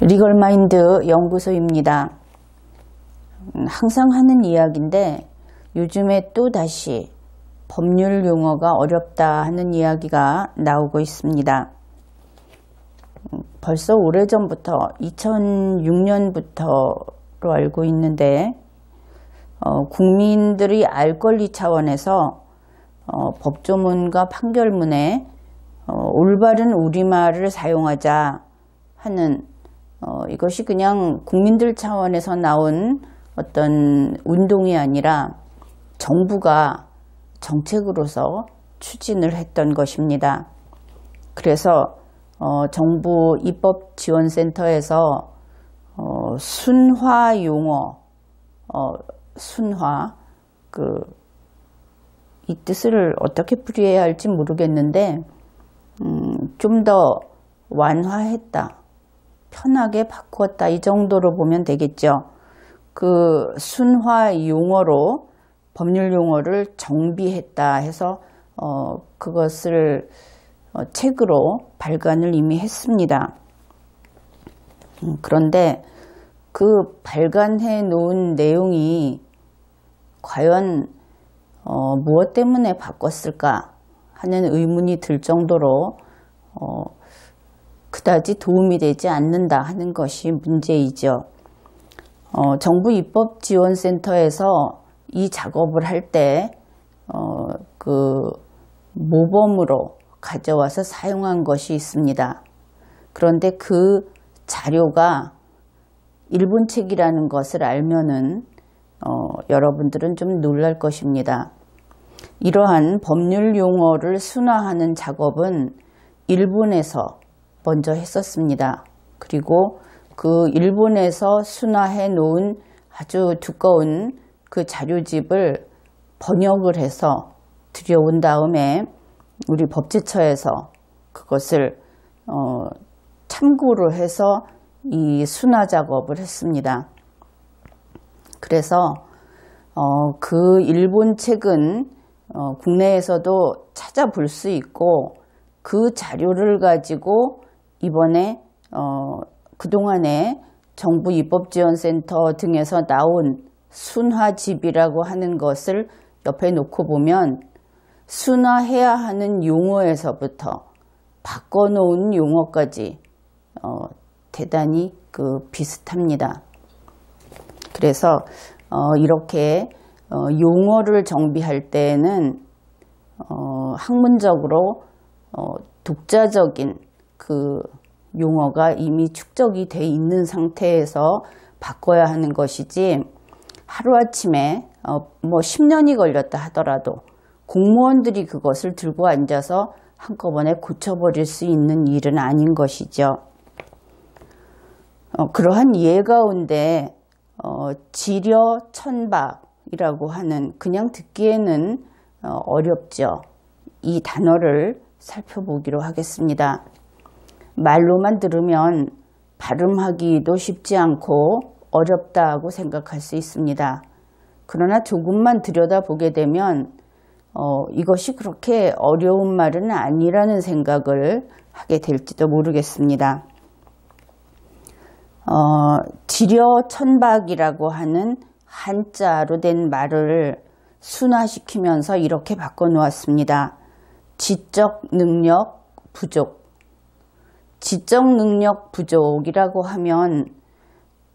리걸마인드 연구소입니다. 항상 하는 이야기인데 요즘에 또 다시 법률 용어가 어렵다 하는 이야기가 나오고 있습니다. 벌써 오래전부터 2006년부터로 알고 있는데 국민들이 알 권리 차원에서 법조문과 판결문에 올바른 우리말을 사용하자 하는 이것이 그냥 국민들 차원에서 나온 어떤 운동이 아니라 정부가 정책으로서 추진을 했던 것입니다. 그래서 정부 입법지원센터에서 순화 용어, 순화, 이 뜻을 어떻게 풀이해야 할지 모르겠는데 좀 더 완화했다, 편하게 바꾸었다, 이 정도로 보면 되겠죠. 그 순화 용어로 법률 용어를 정비했다 해서 그것을 책으로 발간을 이미 했습니다. 그런데 그 발간해 놓은 내용이 과연 무엇 때문에 바꿨을까 하는 의문이 들 정도로 그다지 도움이 되지 않는다 하는 것이 문제이죠. 정부 입법지원센터에서 이 작업을 할 때 그 모범으로 가져와서 사용한 것이 있습니다. 그런데 그 자료가 일본책이라는 것을 알면은 여러분들은 좀 놀랄 것입니다. 이러한 법률 용어를 순화하는 작업은 일본에서 먼저 했었습니다. 그리고 그 일본에서 순화해 놓은 아주 두꺼운 그 자료집을 번역을 해서 들여온 다음에 우리 법제처에서 그것을 참고로 해서 이 순화 작업을 했습니다. 그래서 그 일본 책은 국내에서도 찾아볼 수 있고 그 자료를 가지고 이번에 그동안에 정부 입법지원센터 등에서 나온 순화집이라고 하는 것을 옆에 놓고 보면 순화해야 하는 용어에서부터 바꿔놓은 용어까지 대단히 비슷합니다. 그래서 이렇게 용어를 정비할 때에는 학문적으로 독자적인 그 용어가 이미 축적이 돼 있는 상태에서 바꿔야 하는 것이지, 하루아침에 뭐 10년이 걸렸다 하더라도 공무원들이 그것을 들고 앉아서 한꺼번에 고쳐버릴 수 있는 일은 아닌 것이죠. 그러한 예 가운데 지려천박이라고 하는, 그냥 듣기에는 어렵죠. 이 단어를 살펴보기로 하겠습니다. 말로만 들으면 발음하기도 쉽지 않고 어렵다고 생각할 수 있습니다. 그러나 조금만 들여다보게 되면 이것이 그렇게 어려운 말은 아니라는 생각을 하게 될지도 모르겠습니다. 지려천박이라고 하는 한자로 된 말을 순화시키면서 이렇게 바꿔놓았습니다. 지적 능력 부족. 지적 능력 부족이라고 하면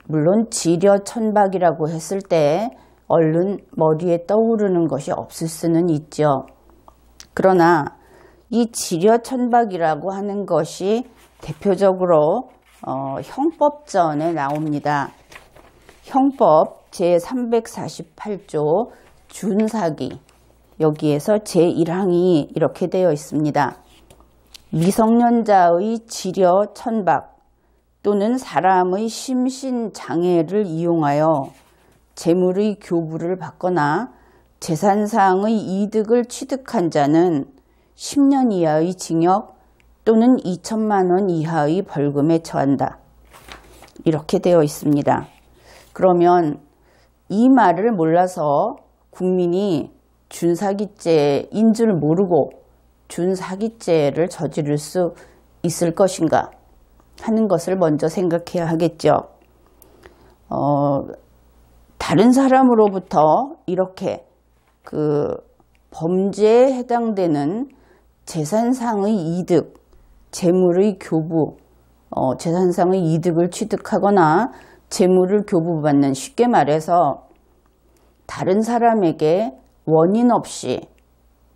물론 지려천박이라고 했을 때 얼른 머리에 떠오르는 것이 없을 수는 있죠. 그러나 이 지려천박이라고 하는 것이 대표적으로 형법전에 나옵니다. 형법 제348조 준사기, 여기에서 제1항이 이렇게 되어 있습니다. 미성년자의 지려천박 또는 사람의 심신장애를 이용하여 재물의 교부를 받거나 재산상의 이득을 취득한 자는 10년 이하의 징역 또는 2천만 원 이하의 벌금에 처한다. 이렇게 되어 있습니다. 그러면 이 말을 몰라서 국민이 준사기죄인 줄 모르고 준사기죄를 저지를 수 있을 것인가? 하는 것을 먼저 생각해야 하겠죠. 다른 사람으로부터 이렇게 그 범죄에 해당되는 재산상의 이득, 재물의 교부, 재산상의 이득을 취득하거나 재물을 교부받는, 쉽게 말해서 다른 사람에게 원인 없이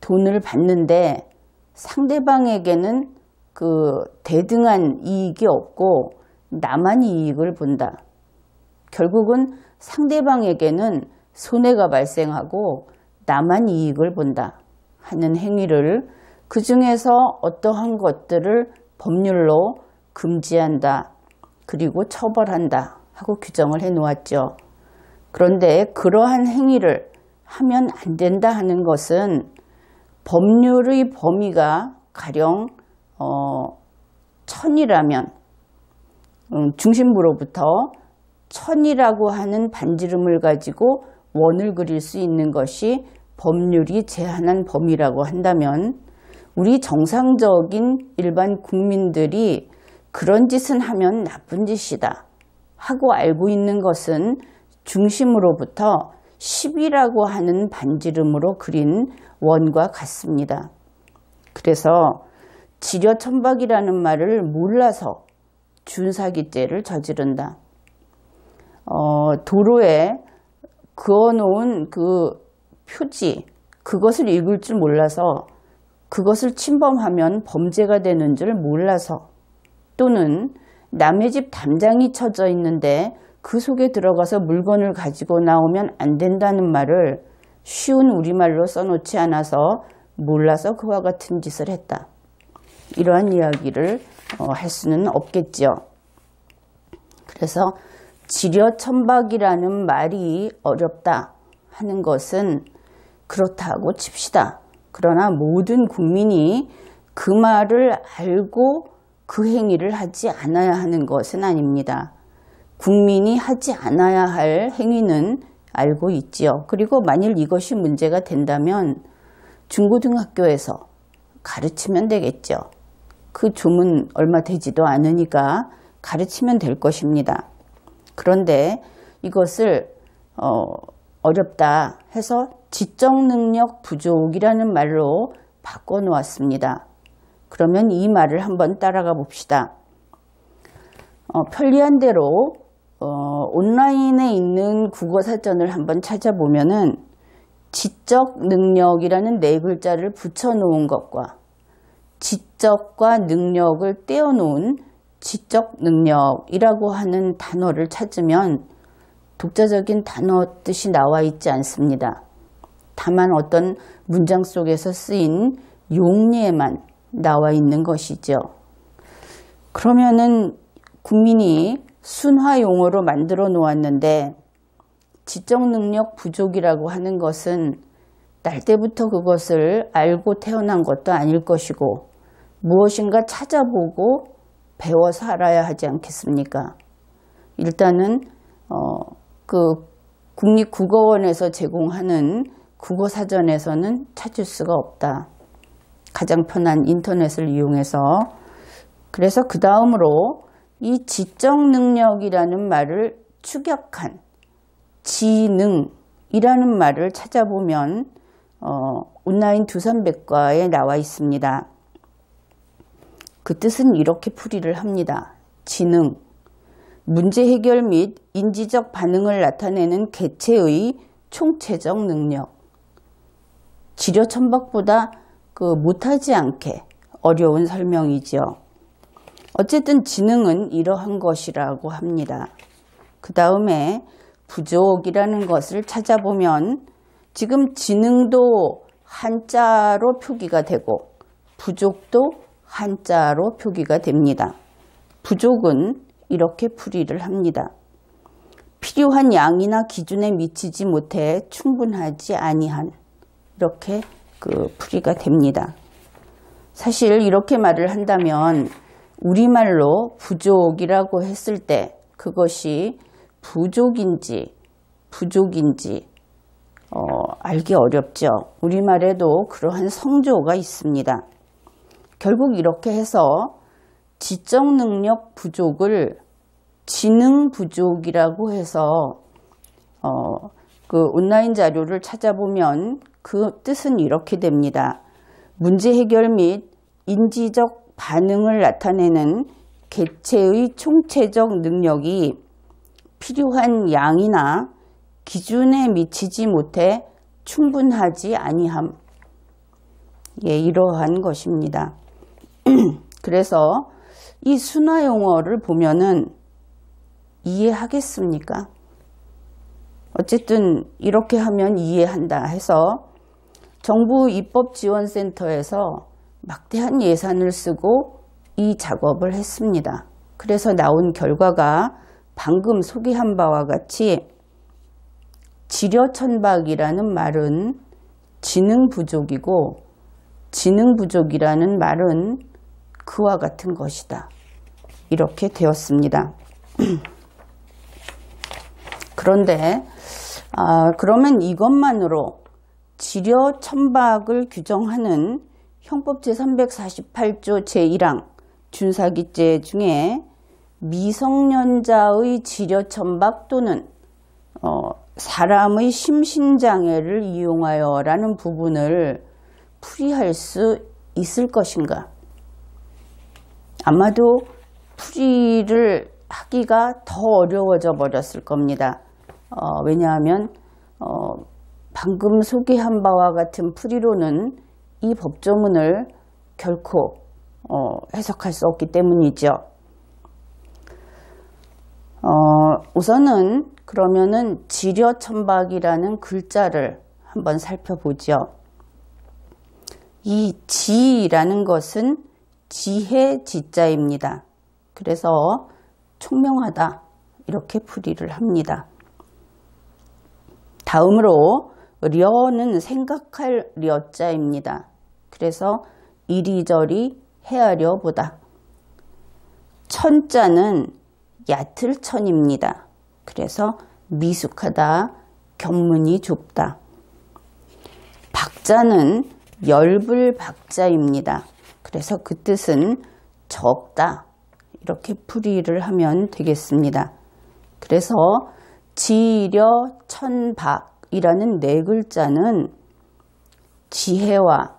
돈을 받는데 상대방에게는 그 대등한 이익이 없고 나만 이익을 본다. 결국은 상대방에게는 손해가 발생하고 나만 이익을 본다 하는 행위를, 그 중에서 어떠한 것들을 법률로 금지한다, 그리고 처벌한다 하고 규정을 해 놓았죠. 그런데 그러한 행위를 하면 안 된다 하는 것은 법률의 범위가 가령 1000이라면 중심부로부터 1000이라고 하는 반지름을 가지고 원을 그릴 수 있는 것이 법률이 제한한 범위라고 한다면, 우리 정상적인 일반 국민들이 그런 짓은 하면 나쁜 짓이다 하고 알고 있는 것은 중심으로부터 10이라고 하는 반지름으로 그린 원과 같습니다. 그래서 지려천박이라는 말을 몰라서 준사기죄를 저지른다. 도로에 그어놓은 그 표지, 그것을 읽을 줄 몰라서, 그것을 침범하면 범죄가 되는 줄 몰라서, 또는 남의 집 담장이 쳐져 있는데 그 속에 들어가서 물건을 가지고 나오면 안 된다는 말을 쉬운 우리말로 써놓지 않아서 몰라서 그와 같은 짓을 했다. 이러한 이야기를 할 수는 없겠죠. 그래서 지려천박이라는 말이 어렵다 하는 것은 그렇다고 칩시다. 그러나 모든 국민이 그 말을 알고 그 행위를 하지 않아야 하는 것은 아닙니다. 국민이 하지 않아야 할 행위는 알고 있지요. 그리고 만일 이것이 문제가 된다면 중고등학교에서 가르치면 되겠죠. 그 조문 얼마 되지도 않으니까 가르치면 될 것입니다. 그런데 이것을 어렵다 해서 지적능력 부족이라는 말로 바꿔놓았습니다. 그러면 이 말을 한번 따라가 봅시다. 편리한 대로 온라인에 있는 국어사전을 한번 찾아보면은 지적능력이라는 네 글자를 붙여놓은 것과 지적과 능력을 떼어놓은 지적능력이라고 하는 단어를 찾으면 독자적인 단어 뜻이 나와 있지 않습니다. 다만 어떤 문장 속에서 쓰인 용례만 나와 있는 것이죠. 그러면은 국민이 순화 용어로 만들어 놓았는데 지적능력 부족이라고 하는 것은 날 때부터 그것을 알고 태어난 것도 아닐 것이고 무엇인가 찾아보고 배워서 알아야 하지 않겠습니까? 일단은 그 국립국어원에서 제공하는 국어사전에서는 찾을 수가 없다. 가장 편한 인터넷을 이용해서. 그래서 그 다음으로 이 지적능력이라는 말을 축약한 지능이라는 말을 찾아보면 온라인 두산백과에 나와 있습니다. 그 뜻은 이렇게 풀이를 합니다. 지능, 문제 해결 및 인지적 반응을 나타내는 개체의 총체적 능력. 지려천박보다 못하지 않게 어려운 설명이죠. 어쨌든 지능은 이러한 것이라고 합니다. 그 다음에 부족이라는 것을 찾아보면 지금 지능도 한자로 표기가 되고 부족도 한자로 표기가 됩니다. 부족은 이렇게 풀이를 합니다. 필요한 양이나 기준에 미치지 못해 충분하지 아니한, 이렇게 풀이가 됩니다. 사실 이렇게 말을 한다면 우리말로 부족이라고 했을 때 그것이 부족인지 부족인지 알기 어렵죠. 우리말에도 그러한 성조가 있습니다. 결국 이렇게 해서 지적 능력 부족을 지능 부족이라고 해서 그 온라인 자료를 찾아보면 그 뜻은 이렇게 됩니다. 문제 해결 및 인지적 반응을 나타내는 개체의 총체적 능력이 필요한 양이나 기준에 미치지 못해 충분하지 아니함. 예, 이러한 것입니다. 그래서 이 순화 용어를 보면은 이해하겠습니까? 어쨌든 이렇게 하면 이해한다 해서 정부 입법지원센터에서 막대한 예산을 쓰고 이 작업을 했습니다. 그래서 나온 결과가 방금 소개한 바와 같이 지려천박이라는 말은 지능 부족이고 지능 부족이라는 말은 그와 같은 것이다. 이렇게 되었습니다. 그런데 그러면 이것만으로 지려천박을 규정하는 형법 제348조 제1항 준사기죄 중에 미성년자의 지려천박 또는 사람의 심신장애를 이용하여 라는 부분을 풀이할 수 있을 것인가? 아마도 풀이를 하기가 더 어려워져 버렸을 겁니다. 왜냐하면 방금 소개한 바와 같은 풀이로는 이 법조문을 결코 해석할 수 없기 때문이죠. 우선은 그러면은 지려천박이라는 글자를 한번 살펴보죠. 이 지라는 것은 지혜 지자입니다. 그래서 총명하다 이렇게 풀이를 합니다. 다음으로 려는 생각할 려자입니다. 그래서 이리저리 헤아려 보다. 천자는 얕을 천입니다. 그래서 미숙하다, 견문이 좁다. 박자는 열불 박자입니다. 그래서 그 뜻은 적다. 이렇게 풀이를 하면 되겠습니다. 그래서 지려 천박이라는 네 글자는 지혜와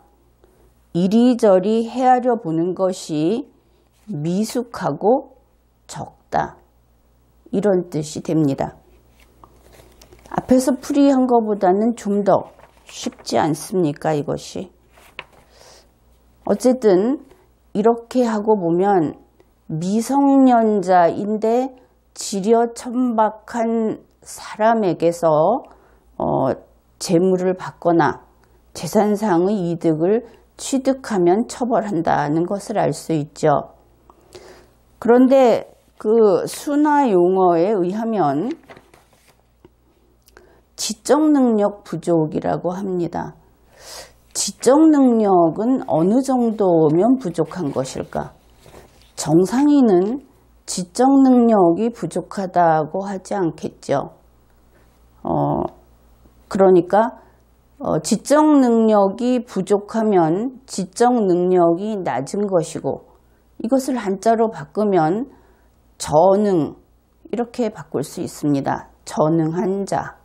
이리저리 헤아려 보는 것이 미숙하고 적다. 이런 뜻이 됩니다. 앞에서 풀이한 것보다는 좀 더 쉽지 않습니까? 이것이. 어쨌든 이렇게 하고 보면 미성년자인데 지려천박한 사람에게서 재물을 받거나 재산상의 이득을 취득하면 처벌한다는 것을 알 수 있죠. 그런데 그 순화 용어에 의하면 지적 능력 부족이라고 합니다. 지적 능력은 어느 정도면 부족한 것일까? 정상인은 지적 능력이 부족하다고 하지 않겠죠. 그러니까 지적 능력이 부족하면 지적 능력이 낮은 것이고 이것을 한자로 바꾸면 저능 이렇게 바꿀 수 있습니다. 저능한 자,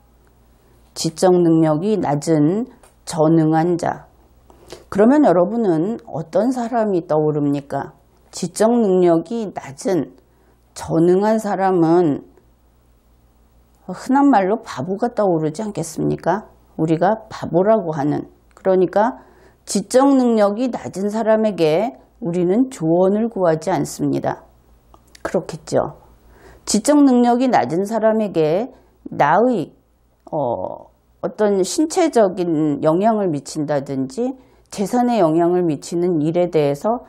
지적 능력이 낮은 저능한 자. 그러면 여러분은 어떤 사람이 떠오릅니까? 지적 능력이 낮은 저능한 사람은 흔한 말로 바보가 떠오르지 않겠습니까? 우리가 바보라고 하는. 그러니까 지적 능력이 낮은 사람에게 우리는 조언을 구하지 않습니다. 그렇겠죠. 지적 능력이 낮은 사람에게 나의 어떤 신체적인 영향을 미친다든지 재산에 영향을 미치는 일에 대해서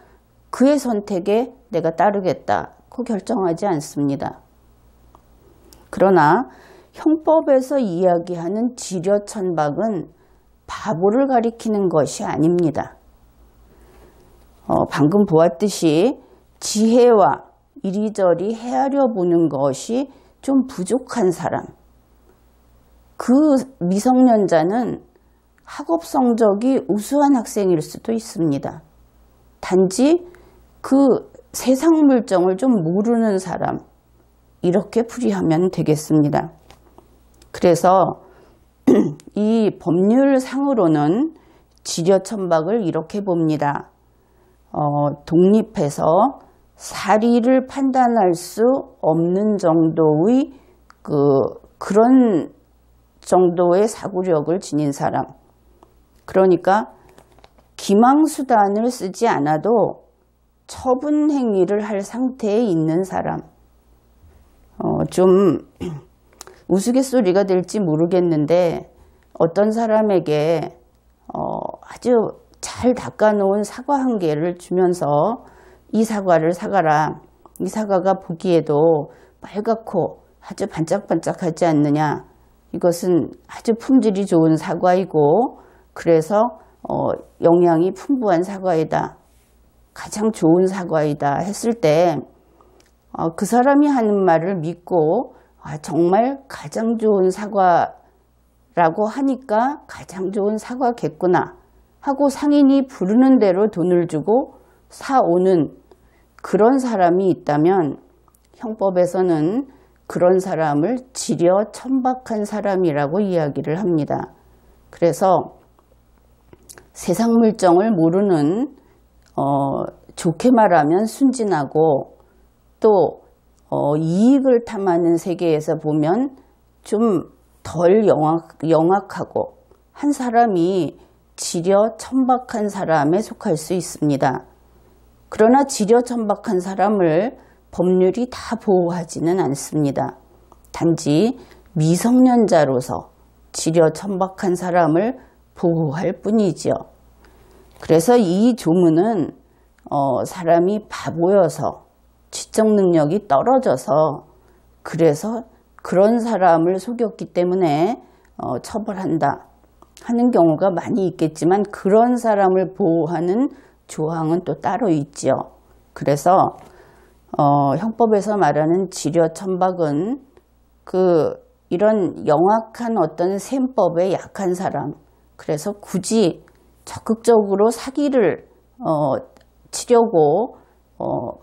그의 선택에 내가 따르겠다고 결정하지 않습니다. 그러나 형법에서 이야기하는 지려천박은 바보를 가리키는 것이 아닙니다. 방금 보았듯이 지혜와 이리저리 헤아려 보는 것이 좀 부족한 사람. 그 미성년자는 학업 성적이 우수한 학생일 수도 있습니다. 단지 그 세상 물정을 좀 모르는 사람, 이렇게 풀이하면 되겠습니다. 그래서 이 법률상으로는 지려천박을 이렇게 봅니다. 독립해서 사리를 판단할 수 없는 정도의 그런 정도의 사고력을 지닌 사람. 그러니까 기망수단을 쓰지 않아도 처분 행위를 할 상태에 있는 사람. 좀 우스갯소리가 될지 모르겠는데 어떤 사람에게 아주 잘 닦아놓은 사과 한 개를 주면서 이 사과를 사가라. 이 사과가 보기에도 빨갛고 아주 반짝반짝하지 않느냐. 이것은 아주 품질이 좋은 사과이고 그래서 영양이 풍부한 사과이다. 가장 좋은 사과이다 했을 때 그 사람이 하는 말을 믿고 정말 가장 좋은 사과라고 하니까 가장 좋은 사과겠구나 하고 상인이 부르는 대로 돈을 주고 사오는 그런 사람이 있다면 형법에서는 그런 사람을 지려 천박한 사람이라고 이야기를 합니다. 그래서 세상 물정을 모르는 좋게 말하면 순진하고 또 이익을 탐하는 세계에서 보면 좀 덜 영악하고 한 사람이 지려 천박한 사람에 속할 수 있습니다. 그러나 지려 천박한 사람을 법률이 다 보호하지는 않습니다. 단지 미성년자로서 지려 천박한 사람을 보호할 뿐이지요. 그래서 이 조문은 사람이 바보여서 지적 능력이 떨어져서 그래서 그런 사람을 속였기 때문에 처벌한다 하는 경우가 많이 있겠지만 그런 사람을 보호하는 조항은 또 따로 있죠. 그래서 형법에서 말하는 지려천박은 이런 영악한 어떤 셈법에 약한 사람, 그래서 굳이 적극적으로 사기를 치려고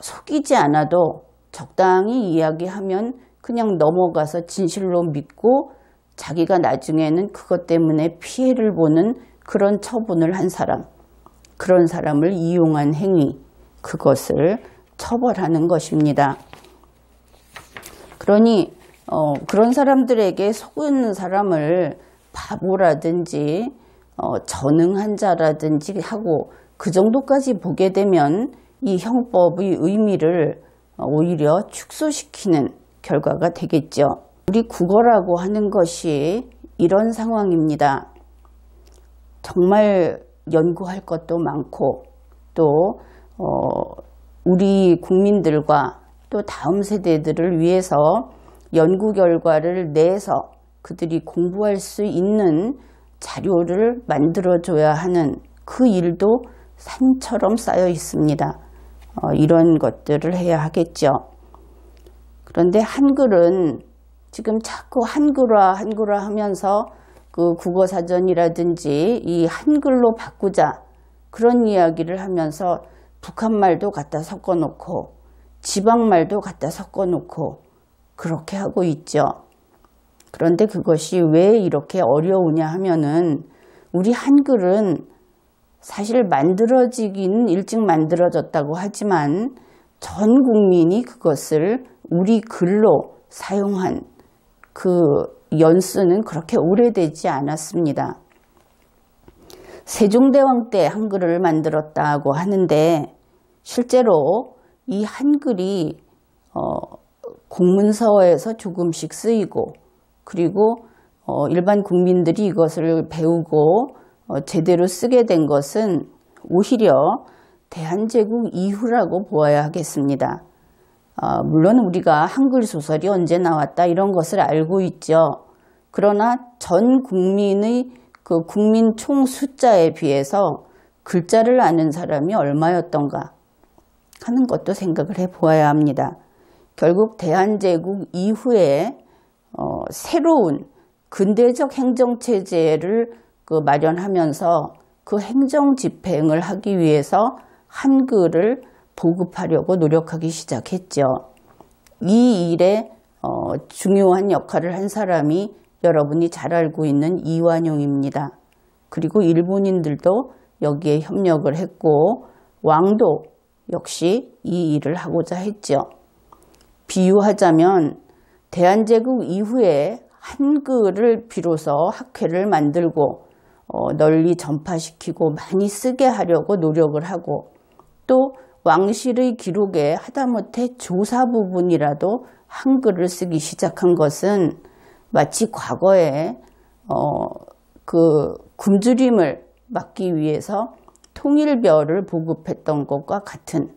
속이지 않아도 적당히 이야기하면 그냥 넘어가서 진실로 믿고 자기가 나중에는 그것 때문에 피해를 보는 그런 처분을 한 사람, 그런 사람을 이용한 행위, 그것을 처벌하는 것입니다. 그러니 그런 사람들에게 속는 사람을 바보라든지 전능한 자라든지 하고 그 정도까지 보게 되면 이 형법의 의미를 오히려 축소시키는 결과가 되겠죠. 우리 국어라고 하는 것이 이런 상황입니다. 정말 연구할 것도 많고 또 우리 국민들과 또 다음 세대들을 위해서 연구 결과를 내서 그들이 공부할 수 있는 자료를 만들어줘야 하는 그 일도 산처럼 쌓여 있습니다. 이런 것들을 해야 하겠죠. 그런데 한글은 지금 자꾸 한글화 하면서 그 국어사전이라든지 이 한글로 바꾸자 그런 이야기를 하면서 북한말도 갖다 섞어놓고 지방말도 갖다 섞어놓고 그렇게 하고 있죠. 그런데 그것이 왜 이렇게 어려우냐 하면은 우리 한글은 사실 만들어지긴 일찍 만들어졌다고 하지만 전 국민이 그것을 우리 글로 사용한 그 연수는 그렇게 오래되지 않았습니다. 세종대왕 때 한글을 만들었다고 하는데 실제로 이 한글이 공문서에서 조금씩 쓰이고 그리고 일반 국민들이 이것을 배우고 제대로 쓰게 된 것은 오히려 대한제국 이후라고 보아야 하겠습니다. 물론 우리가 한글 소설이 언제 나왔다 이런 것을 알고 있죠. 그러나 전 국민의 그 국민 총 숫자에 비해서 글자를 아는 사람이 얼마였던가 하는 것도 생각을 해보아야 합니다. 결국 대한제국 이후에 새로운 근대적 행정체제를 마련하면서 그 행정 집행을 하기 위해서 한글을 보급하려고 노력하기 시작했죠. 이 일에 중요한 역할을 한 사람이 여러분이 잘 알고 있는 이완용입니다. 그리고 일본인들도 여기에 협력을 했고 왕도 역시 이 일을 하고자 했죠. 비유하자면 대한제국 이후에 한글을 비로소 학회를 만들고 널리 전파시키고 많이 쓰게 하려고 노력을 하고 또 왕실의 기록에 하다못해 조사 부분이라도 한글을 쓰기 시작한 것은 마치 과거에 그 굶주림을 막기 위해서 통일벼를 보급했던 것과 같은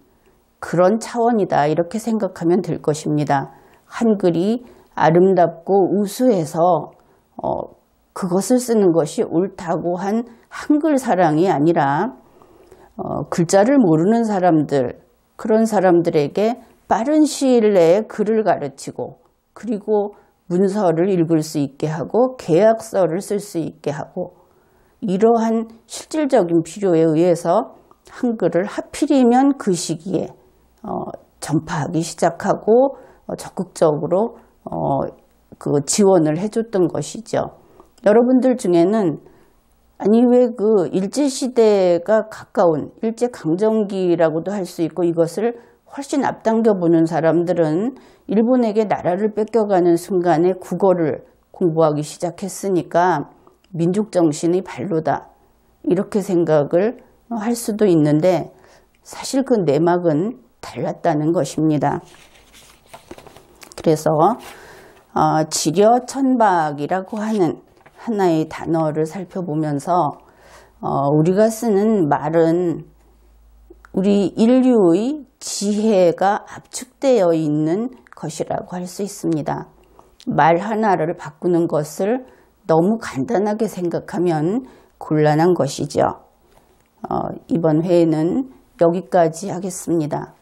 그런 차원이다 이렇게 생각하면 될 것입니다. 한글이 아름답고 우수해서 그것을 쓰는 것이 옳다고 한 한글 사랑이 아니라 글자를 모르는 사람들, 그런 사람들에게 빠른 시일 내에 글을 가르치고 그리고 문서를 읽을 수 있게 하고 계약서를 쓸 수 있게 하고 이러한 실질적인 필요에 의해서 한글을 하필이면 그 시기에 전파하기 시작하고 적극적으로 그 지원을 해줬던 것이죠. 여러분들 중에는 아니 왜 그 일제시대가 가까운 일제강점기라고도 할 수 있고 이것을 훨씬 앞당겨 보는 사람들은 일본에게 나라를 뺏겨가는 순간에 국어를 공부하기 시작했으니까 민족정신의 발로다 이렇게 생각을 할 수도 있는데 사실 그 내막은 달랐다는 것입니다. 그래서 지려천박이라고 하는 하나의 단어를 살펴보면서 우리가 쓰는 말은 우리 인류의 지혜가 압축되어 있는 것이라고 할 수 있습니다. 말 하나를 바꾸는 것을 너무 간단하게 생각하면 곤란한 것이죠. 이번 회에는 여기까지 하겠습니다.